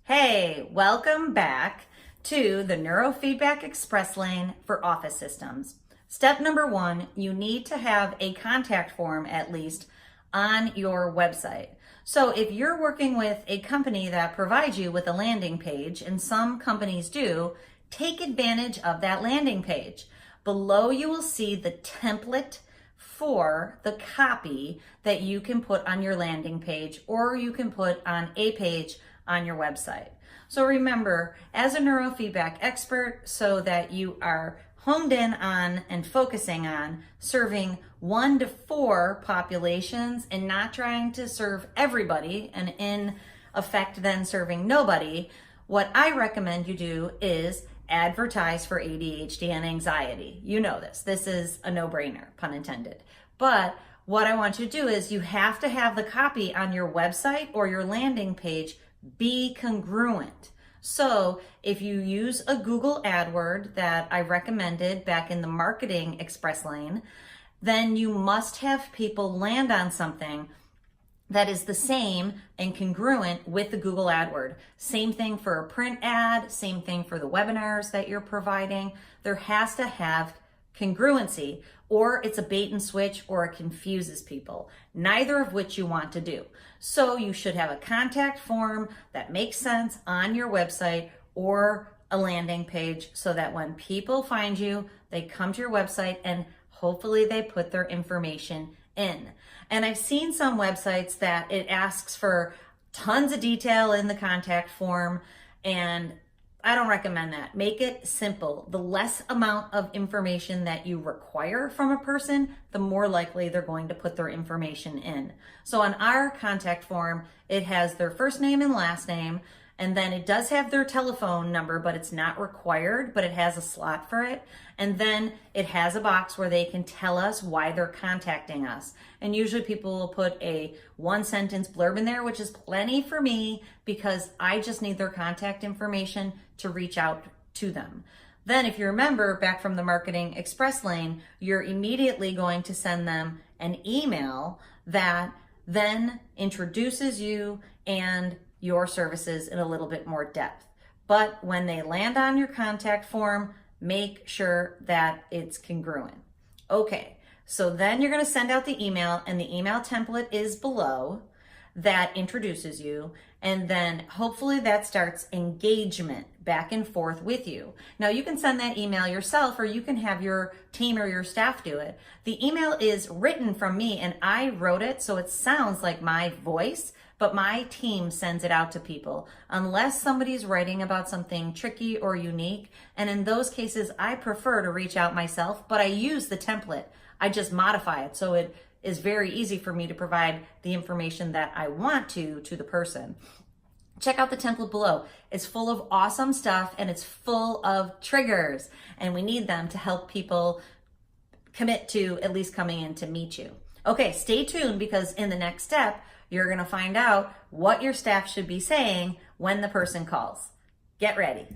Hey, welcome back to the Neurofeedback Express lane for office systems. Step number one, you need to have a contact form at least on your website. So if you're working with a company that provides you with a landing page, and some companies do, take advantage of that landing page. Below you will see the template for the copy that you can put on your landing page, or you can put on a page on your website. So remember, as a neurofeedback expert, so that you are honed in on and focusing on serving 1 to 4 populations and not trying to serve everybody and in effect then serving nobody, what I recommend you do is advertise for ADHD and anxiety. You know this. This is a no-brainer, pun intended. But what I want you to do is you have to have the copy on your website or your landing page be congruent. So if you use a Google AdWord that I recommended back in the marketing express lane, then you must have people land on something that is the same and congruent with the Google AdWord. Same thing for a print ad, same thing for the webinars that you're providing. There has to have congruency, or it's a bait and switch, or it confuses people, neither of which you want to do. So you should have a contact form that makes sense on your website or a landing page, so that when people find you, they come to your website and hopefully they put their information in. And I've seen some websites that it asks for tons of detail in the contact form, and I don't recommend that. Make it simple. The less amount of information that you require from a person, the more likely they're going to put their information in. So on our contact form, it has their first name and last name, and then it does have their telephone number, but it's not required, but it has a slot for it. And then it has a box where they can tell us why they're contacting us. And usually people will put a 1-sentence blurb in there, which is plenty for me because I just need their contact information to reach out to them. Then if you remember back from the marketing express lane, you're immediately going to send them an email that then introduces you and your services in a little bit more depth. But when they land on your contact form, make sure that it's congruent. Okay, so then you're going to send out the email, and the email template is below that introduces you, and then hopefully that starts engagement back and forth with you. Now you can send that email yourself, or you can have your team or your staff do it. The email is written from me, and I wrote it so it sounds like my voice, but my team sends it out to people unless somebody's writing about something tricky or unique. And in those cases, I prefer to reach out myself, but I use the template. I just modify it so it is very easy for me to provide the information that I want to the person. Check out the template below. It's full of awesome stuff, and it's full of triggers, and we need them to help people commit to at least coming in to meet you. Okay, stay tuned, because in the next step, you're going to find out what your staff should be saying when the person calls. Get ready.